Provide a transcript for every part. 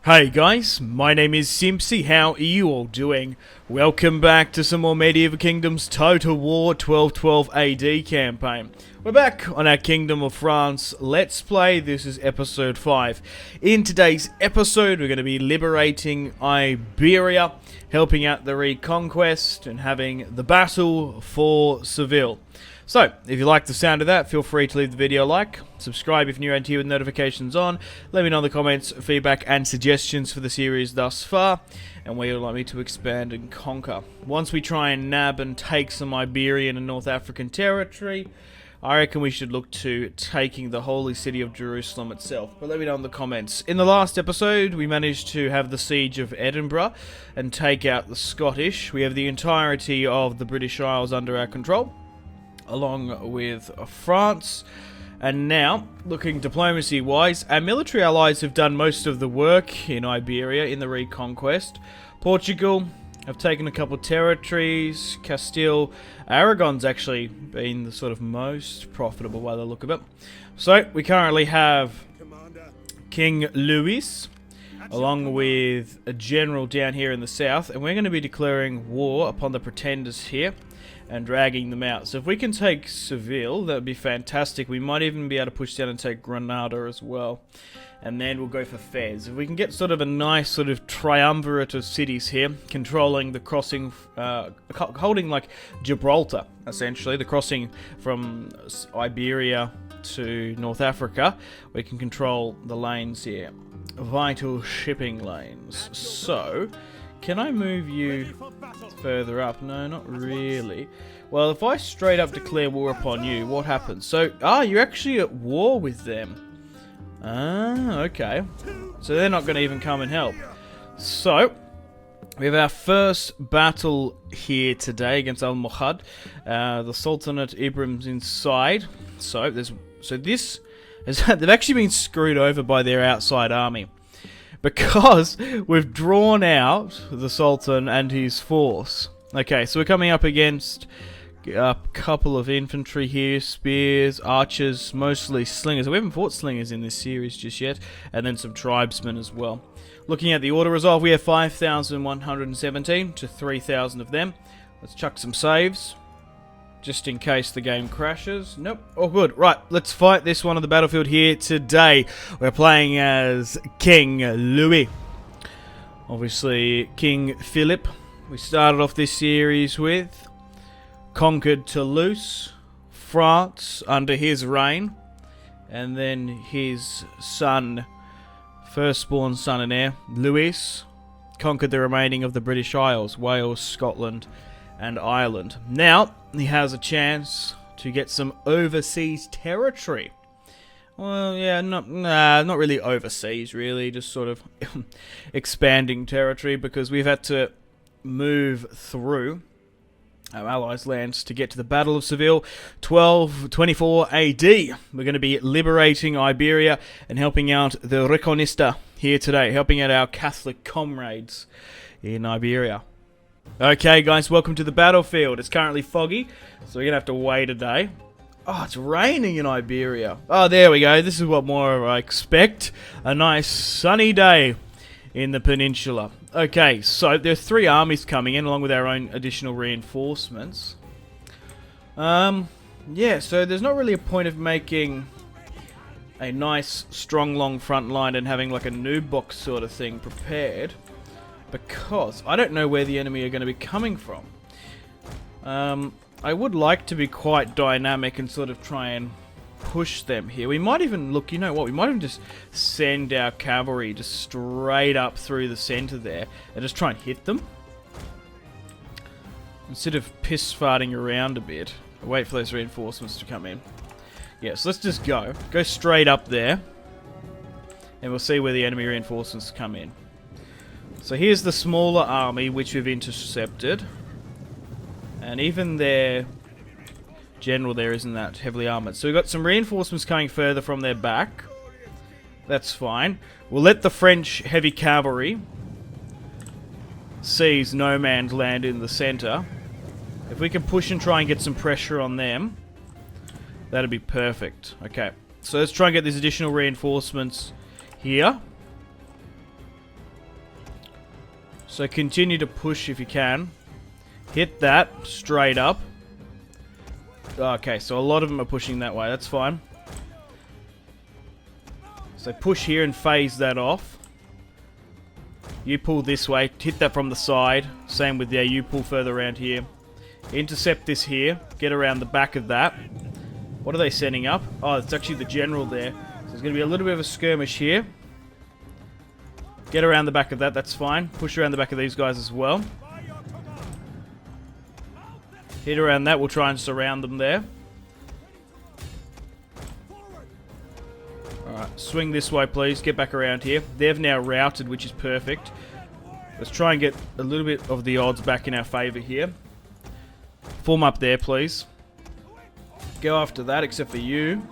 Hey guys, my name is Simpzy. How are you all doing? Welcome back to some more Medieval Kingdoms Total War 1212 AD campaign. We're back on our Kingdom of France Let's Play. This is episode 5. In today's episode, we're going to be liberating Iberia, helping out the reconquest, and having the battle for Seville. So, if you like the sound of that, feel free to leave the video a like, subscribe if you're new around here with notifications on, let me know in the comments, feedback and suggestions for the series thus far, and where you'd like me to expand and conquer. Once we try and nab and take some Iberian and North African territory, I reckon we should look to taking the holy city of Jerusalem itself, but let me know in the comments. In the last episode, we managed to have the siege of Edinburgh and take out the Scottish. We have the entirety of the British Isles under our control, along with France. And now, looking diplomacy-wise, our military allies have done most of the work in Iberia in the reconquest. Portugal have taken a couple territories. Castile, Aragon's actually been the sort of most profitable by the look of it. So, we currently have King Louis, along with a general down here in the south, and we're going to be declaring war upon the pretenders here and dragging them out. So if we can take Seville, that would be fantastic. We might even be able to push down and take Granada as well. And then we'll go for Fez. If we can get sort of a nice sort of triumvirate of cities here, controlling the crossing, holding like Gibraltar, essentially, the crossing from Iberia to North Africa, we can control the lanes here. Vital shipping lanes. So, can I move you further up? No, not really. Well, if I straight up declare war upon you, what happens? So, you're actually at war with them. Okay. So they're not going to even come and help. So, we have our first battle here today against Al-Muhad. The Sultanate Ibrahim's inside. So, this is they've actually been screwed over by their outside army, because we've drawn out the Sultan and his force. Okay, so we're coming up against a couple of infantry here, spears, archers, mostly slingers. We haven't fought slingers in this series just yet, and then some tribesmen as well. Looking at the order resolve, we have 5,117 to 3,000 of them. Let's chuck some saves, just in case the game crashes. Nope. Oh, good. Right, let's fight this one on the battlefield here today. We're playing as King Louis. Obviously, King Philip. We started off this series with conquered Toulouse, France, under his reign. And then his son, firstborn son and heir, Louis, conquered the remaining of the British Isles, Wales, Scotland, and Ireland. Now, he has a chance to get some overseas territory. Well, yeah, not really overseas, really, just sort of expanding territory, because we've had to move through our allies' lands to get to the Battle of Seville, 1224 AD. We're going to be liberating Iberia and helping out the Reconquista here today, helping out our Catholic comrades in Iberia. Okay guys, welcome to the battlefield. It's currently foggy, so we're going to have to wait a day. Oh, it's raining in Iberia. Oh, there we go. This is what more I expect. A nice sunny day in the peninsula. Okay, so there's 3 armies coming in, along with our own additional reinforcements. Yeah, so there's not really a point of making a nice, strong, long front line and having like a noob box sort of thing prepared, because I don't know where the enemy are going to be coming from. I would like to be quite dynamic and sort of try and push them here. We might even look, you know what, we might even just send our cavalry just straight up through the center there and just try and hit them, instead of piss farting around a bit. Wait for those reinforcements to come in. Yeah, so let's just go straight up there, and we'll see where the enemy reinforcements come in. So here's the smaller army which we've intercepted, and even their general there isn't that heavily armored. So we've got some reinforcements coming further from their back. That's fine. We'll let the French heavy cavalry seize no man's land in the center. If we can push and try and get some pressure on them, that'd be perfect. Okay, so let's try and get these additional reinforcements here. So continue to push if you can. Hit that straight up. Okay, so a lot of them are pushing that way. That's fine. So push here and phase that off. You pull this way. Hit that from the side. Same with, yeah, you pull further around here. Intercept this here. Get around the back of that. What are they setting up? Oh, it's actually the general there. So there's going to be a little bit of a skirmish here. Get around the back of that. That's fine. Push around the back of these guys as well. Hit around that. We'll try and surround them there. Alright, swing this way, please. Get back around here. They've now routed, which is perfect. Let's try and get a little bit of the odds back in our favour here. Form up there, please. Go after that, except for you.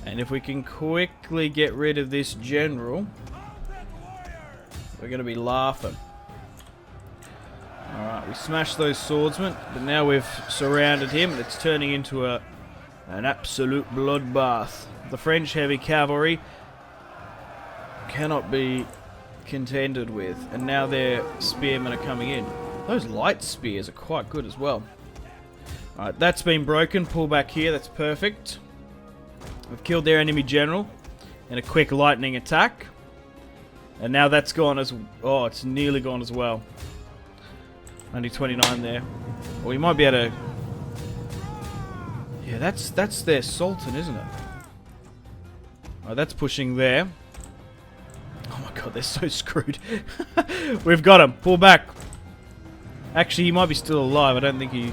And if we can quickly get rid of this general, we're going to be laughing. Alright, we smashed those swordsmen, but now we've surrounded him, and it's turning into an absolute bloodbath. The French heavy cavalry cannot be contended with, and now their spearmen are coming in. Those light spears are quite good as well. Alright, that's been broken. Pull back here, that's perfect. We've killed their enemy general in a quick lightning attack. And now that's gone as... Oh, it's nearly gone as well. Only 29 there. Well, we might be able to... Yeah, that's their Sultan, isn't it? Alright, that's pushing there. Oh my god, they're so screwed. We've got him. Pull back. Actually, he might be still alive. I don't think he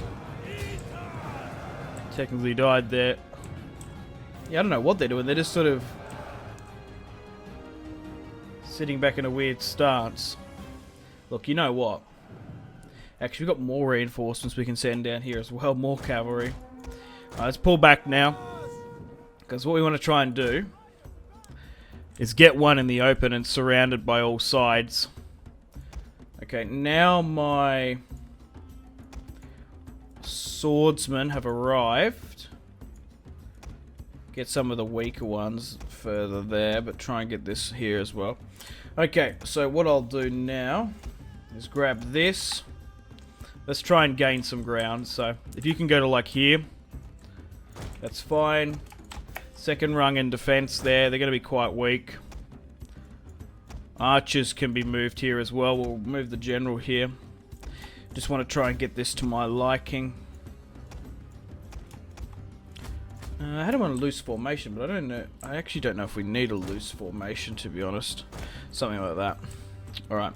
technically died there. Yeah, I don't know what they're doing. They're just sort of sitting back in a weird stance. Look, you know what? Actually, we've got more reinforcements we can send down here as well. More cavalry. Alright, let's pull back now. Because what we want to try and do is get one in the open and surrounded by all sides. Okay, now my swordsmen have arrived. Get some of the weaker ones further there, but try and get this here as well. Okay, so what I'll do now is grab this. Let's try and gain some ground. So if you can go to like here, that's fine. Second rung in defense there. They're going to be quite weak. Archers can be moved here as well. We'll move the general here. Just want to try and get this to my liking. I had him on a loose formation, but I don't know. I actually don't know if we need a loose formation, to be honest. Something like that. Alright.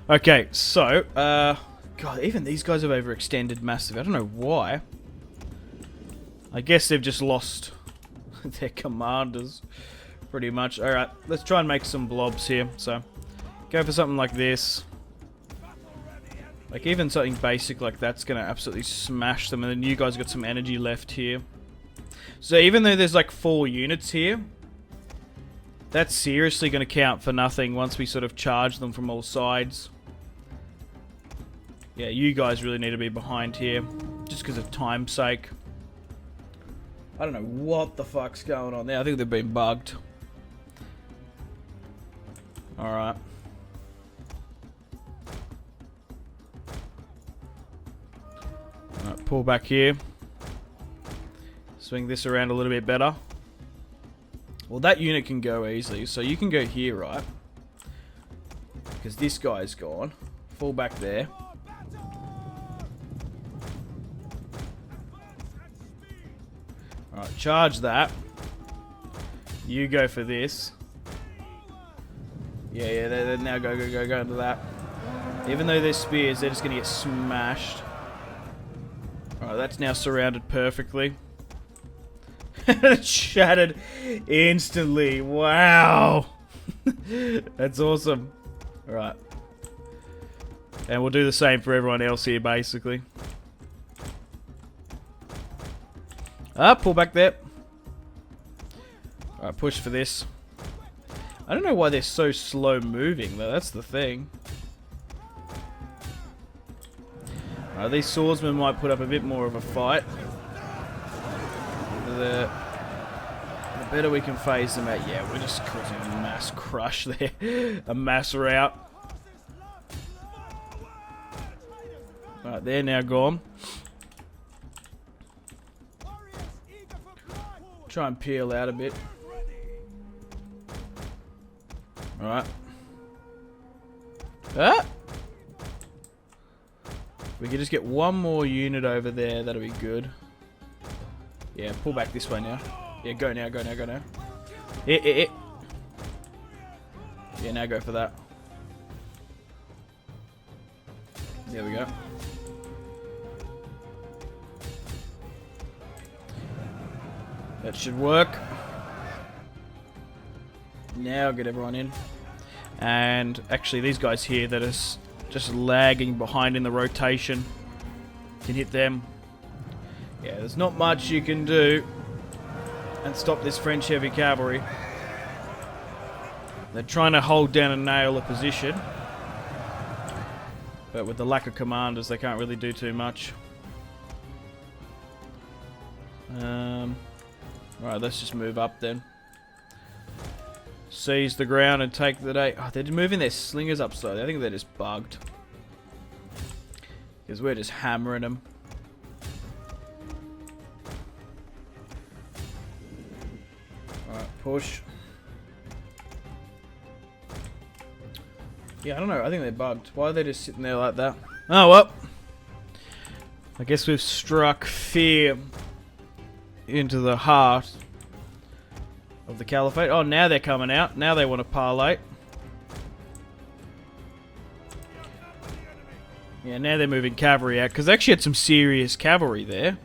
Okay, so, God, even these guys have overextended massive. I don't know why. I guess they've just lost their commanders, pretty much. Alright, let's try and make some blobs here. So, go for something like this. Like, even something basic like that's going to absolutely smash them. And then you guys got some energy left here. So, even though there's like 4 units here, that's seriously going to count for nothing once we sort of charge them from all sides. Yeah, you guys really need to be behind here, just because of time's sake. I don't know what the fuck's going on there. I think they've been bugged. Alright. Alright, pull back here. Swing this around a little bit better. Well, that unit can go easily, so you can go here, right? Because this guy's gone. Fall back there. Alright, charge that. You go for this. Yeah, they now go into that. Even though they're spears, they're just going to get smashed. Alright, that's now surrounded perfectly. It shattered instantly. Wow. That's awesome. Alright. And we'll do the same for everyone else here, basically. Pull back there. Alright, push for this. I don't know why they're so slow moving, though. That's the thing. Alright, these swordsmen might put up a bit more of a fight. The better we can phase them out. Yeah, we're just causing a mass crush there. A mass rout. Right, they're now gone. Try and peel out a bit. Alright. Ah! We could just get one more unit over there, that'll be good. Yeah, pull back this way now. Yeah, go now, go now, go now. Yeah, now go for that. There we go. That should work. Now get everyone in. And actually these guys here that are just lagging behind in the rotation, can hit them. Yeah, there's not much you can do and stop this French heavy cavalry. They're trying to hold down and nail a position, but with the lack of commanders they can't really do too much. Right, let's just move up then. Seize the ground and take the day. Oh, they're moving their slingers up slowly. I think they're just bugged. Because we're just hammering them. Alright, push. Yeah, I don't know. I think they're bugged. Why are they just sitting there like that? Oh, well. I guess we've struck fear into the heart of the caliphate. Oh, now they're coming out. Now they want to parlay. Yeah, now they're moving cavalry out, because they actually had some serious cavalry there.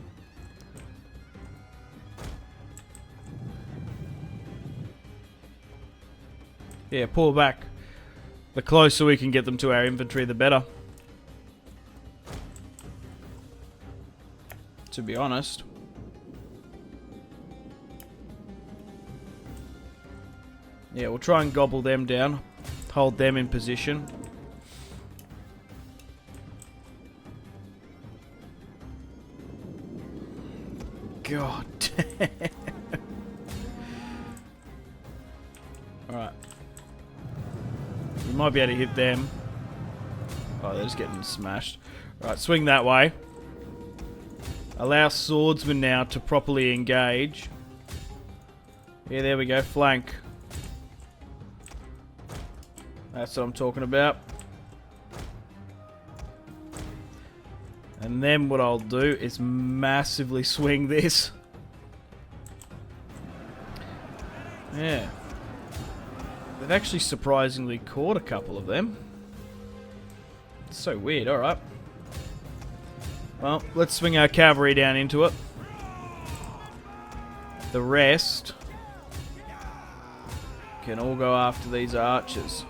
Yeah, pull back. The closer we can get them to our infantry, the better. To be honest. Yeah, we'll try and gobble them down. Hold them in position. God damn. Alright. We might be able to hit them. Oh, they're just getting smashed. Alright, swing that way. Allow swordsmen now to properly engage. Yeah, there we go. Flank. That's what I'm talking about. And then what I'll do is massively swing this. Yeah. They've actually surprisingly caught a couple of them. It's so weird, alright. Well, let's swing our cavalry down into it. The rest can all go after these archers.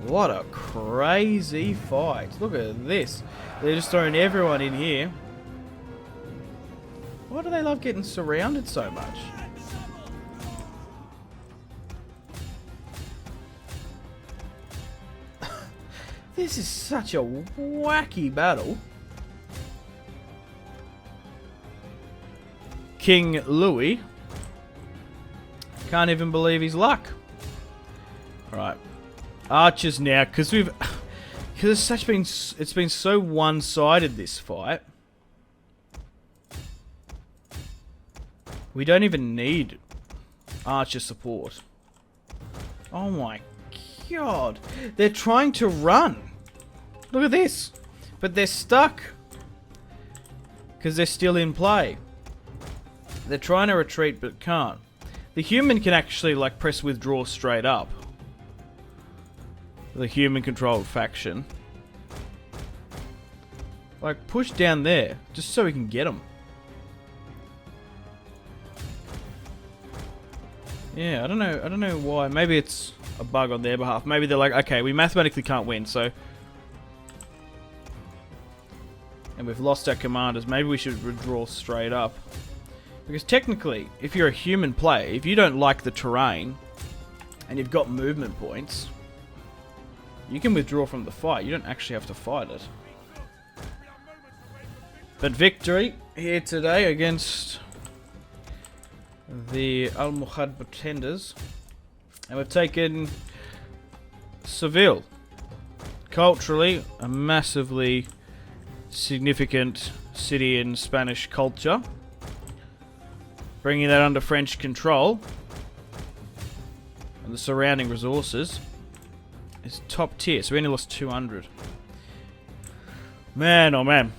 What a crazy fight. Look at this. They're just throwing everyone in here. Why do they love getting surrounded so much? This is such a wacky battle. King Louis can't even believe his luck. Right. Archers now, because it's been so one-sided, this fight. We don't even need archer support. Oh my god. They're trying to run. Look at this. But they're stuck. Because they're still in play. They're trying to retreat but can't. The human can actually like press withdraw straight up. The human controlled faction. Like push down there. Just so we can get them. Yeah, I don't know why. Maybe it's a bug on their behalf. Maybe they're like, okay, we mathematically can't win, so... And we've lost our commanders. Maybe we should withdraw straight up. Because technically, if you're a human player, if you don't like the terrain, and you've got movement points, you can withdraw from the fight. You don't actually have to fight it. But victory here today against the Almohad pretenders. And we've taken Seville. Culturally, a massively significant city in Spanish culture. Bringing that under French control. And the surrounding resources is top tier. So we only lost 200. Man, oh man.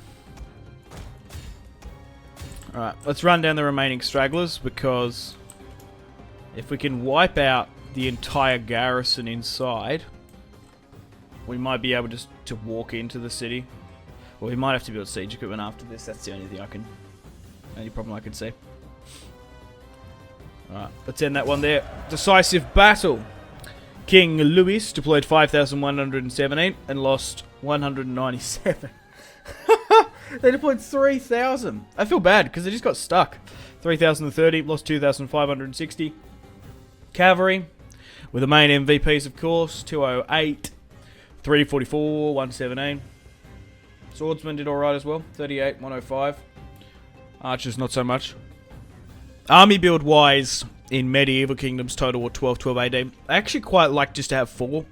Alright, let's run down the remaining stragglers, because if we can wipe out the entire garrison inside, we might be able to walk into the city. Well, we might have to build siege equipment after this. That's the only thing only problem I can see. Alright, let's end that one there. Decisive battle. King Louis deployed 5,117 and lost 197. They deployed 3,000. I feel bad because they just got stuck. 3,030, lost 2,560. Cavalry, with the main MVPs, of course, 208, 344, 117. Swordsman did alright as well, 38, 105. Archers, not so much. Army build wise, in Medieval Kingdoms Total War 1212 AD, I actually quite like just to have 4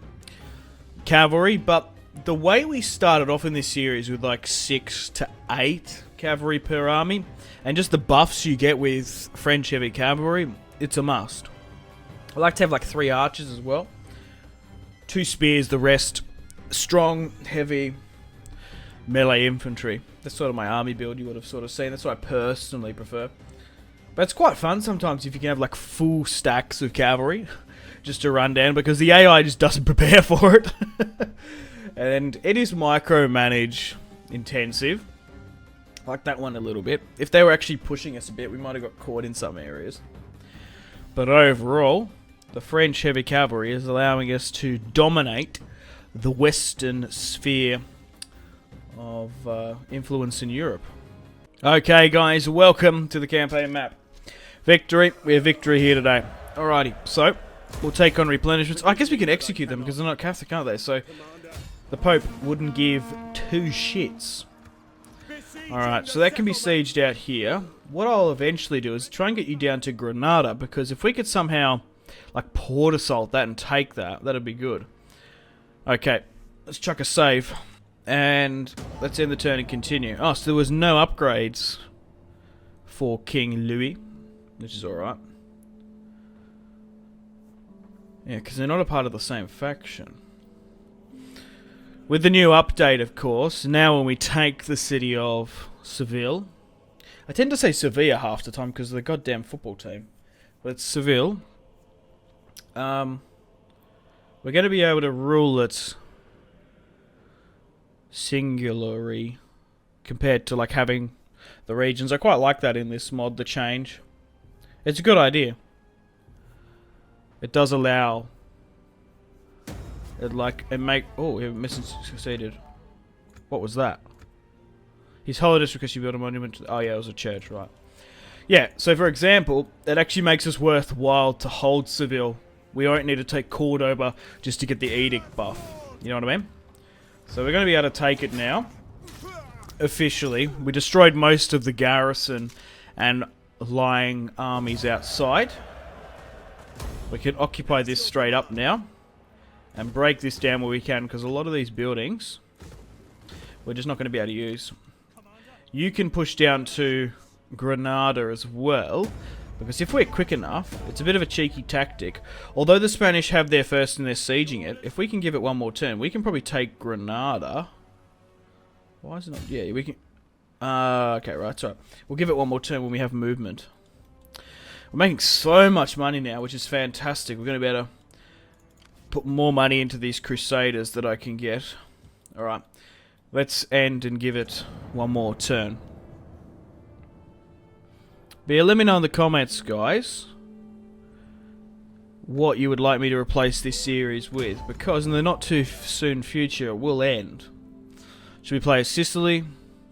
cavalry, but the way we started off in this series with like 6 to 8 cavalry per army, and just the buffs you get with French heavy cavalry, it's a must. I like to have like 3 archers as well. 2 spears, the rest strong, heavy melee infantry. That's sort of my army build you would have sort of seen. That's what I personally prefer. But it's quite fun sometimes if you can have like full stacks of cavalry just to run down, because the AI just doesn't prepare for it. And it is micromanage intensive. I like that one a little bit. If they were actually pushing us a bit, we might have got caught in some areas. But overall, the French heavy cavalry is allowing us to dominate the western sphere of influence in Europe. Okay guys, welcome to the campaign map. Victory. We have victory here today. Alrighty, so we'll take on replenishments. I guess we can execute them because they're not Catholic, aren't they? So the Pope wouldn't give 2 shits. Alright, so that can be sieged out here. What I'll eventually do is try and get you down to Granada, because if we could somehow like port assault that and take that, that'd be good. Okay, let's chuck a save. And let's end the turn and continue. Oh, so there was no upgrades for King Louis, which is alright. Yeah, because they're not a part of the same faction. With the new update, of course, now when we take the city of Seville, I tend to say Sevilla half the time because of the goddamn football team, but it's Seville. We're going to be able to rule it singularly compared to like having the regions. I quite like that in this mod, the change. It's a good idea. It does allow it like and make. Oh, he succeeded. What was that? His holiness because you built a monument. Oh yeah, it was a church, right? Yeah. So for example, it actually makes us worthwhile to hold Seville. We don't need to take Cordoba just to get the edict buff. You know what I mean? So we're going to be able to take it now. Officially, we destroyed most of the garrison and lying armies outside. We can occupy this straight up now and break this down where we can, because a lot of these buildings we're just not going to be able to use. You can push down to Granada as well, because if we're quick enough, it's a bit of a cheeky tactic. Although the Spanish have their first and they're sieging it, if we can give it one more turn, we can probably take Granada. Why is it not? Yeah, we can. Okay, right, sorry. We'll give it one more turn when we have movement. We're making so much money now, which is fantastic. We're going to be able to put more money into these Crusaders that I can get. Alright, let's end and give it one more turn. But yeah, let me know in the comments, guys, what you would like me to replace this series with, because in the not too soon future it will end. Should we play as Sicily?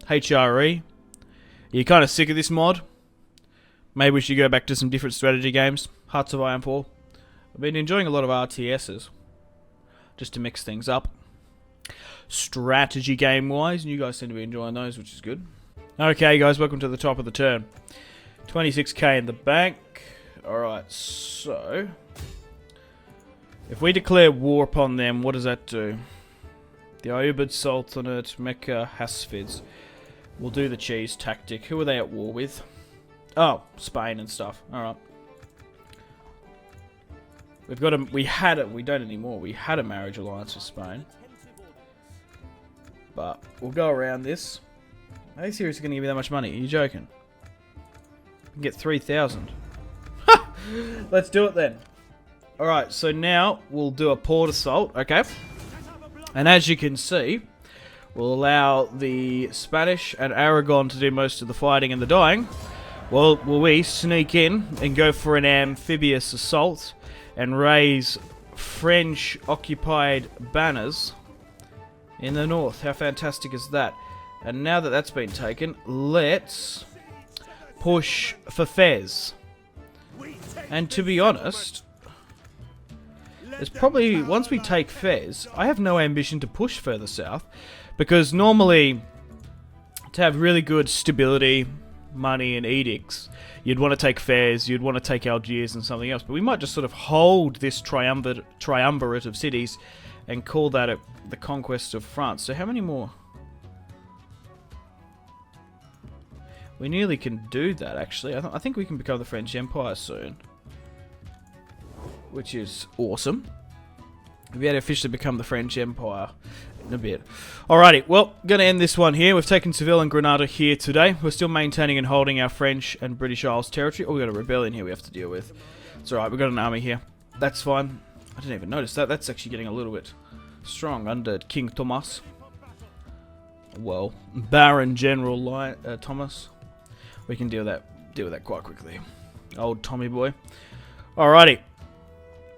HRE? You're kind of sick of this mod? Maybe we should go back to some different strategy games. Hearts of Iron 4. I've been enjoying a lot of RTSs, just to mix things up. Strategy game wise, and you guys seem to be enjoying those, which is good. Okay guys, welcome to the top of the turn. 26k in the bank. Alright, so if we declare war upon them, what does that do? The Ayyubid Sultanate, Mecca, Hasfids. We'll do the cheese tactic. Who are they at war with? Oh, Spain and stuff. Alright. We've got a... We don't anymore. We had a marriage alliance with Spain. But we'll go around this. Are they seriously going to give me that much money? Are you joking? I can get 3,000. Let's do it then. Alright, so now we'll do a port assault, okay? And as you can see, we'll allow the Spanish and Aragon to do most of the fighting and the dying. Well, will we sneak in and go for an amphibious assault and raise French-occupied banners in the north? How fantastic is that? And now that that's been taken, let's push for Fez. And to be honest, it's probably, once we take Fez, I have no ambition to push further south, because normally, to have really good stability, money and edicts, you'd want to take Fez, you'd want to take Algiers and something else, but we might just sort of hold this triumvirate of cities and call that the conquest of France. So how many more? We nearly can do that, actually. I think we can become the French Empire soon, which is awesome. We had to officially become the French Empire in a bit. Alrighty, well, gonna end this one here. We've taken Seville and Granada here today. We're still maintaining and holding our French and British Isles territory. Oh, we got a rebellion here we have to deal with. It's alright, we've got an army here. That's fine. I didn't even notice that. That's actually getting a little bit strong under King Thomas. Well, Baron General Thomas. We can deal with that quite quickly. Old Tommy boy. Alrighty.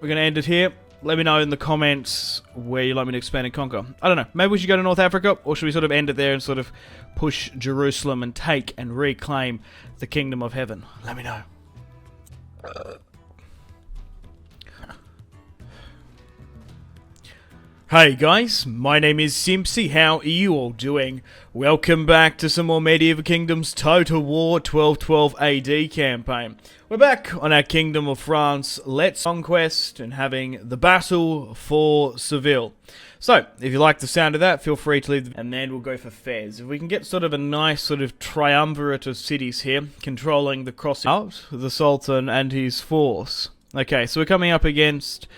We're going to end it here. Let me know in the comments where you'd like me to expand and conquer. I don't know. Maybe we should go to North Africa, or should we sort of end it there and sort of push Jerusalem and take and reclaim the Kingdom of Heaven? Let me know. Hey guys, my name is Simpzy. How are you all doing? Welcome back to some more Medieval Kingdoms Total War 1212 AD campaign. We're back on our Kingdom of France Let's Conquest and having the battle for Seville. So, if you like the sound of that, feel free to leave, and then we'll go for Fez. If we can get sort of a nice sort of triumvirate of cities here, controlling the crossing out, the Sultan and his force. Okay, so we're coming up against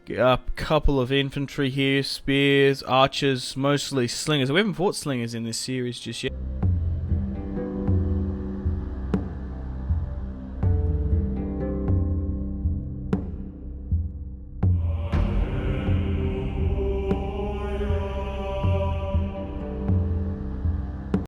a couple of infantry here, spears, archers, mostly slingers. We haven't fought slingers in this series just yet.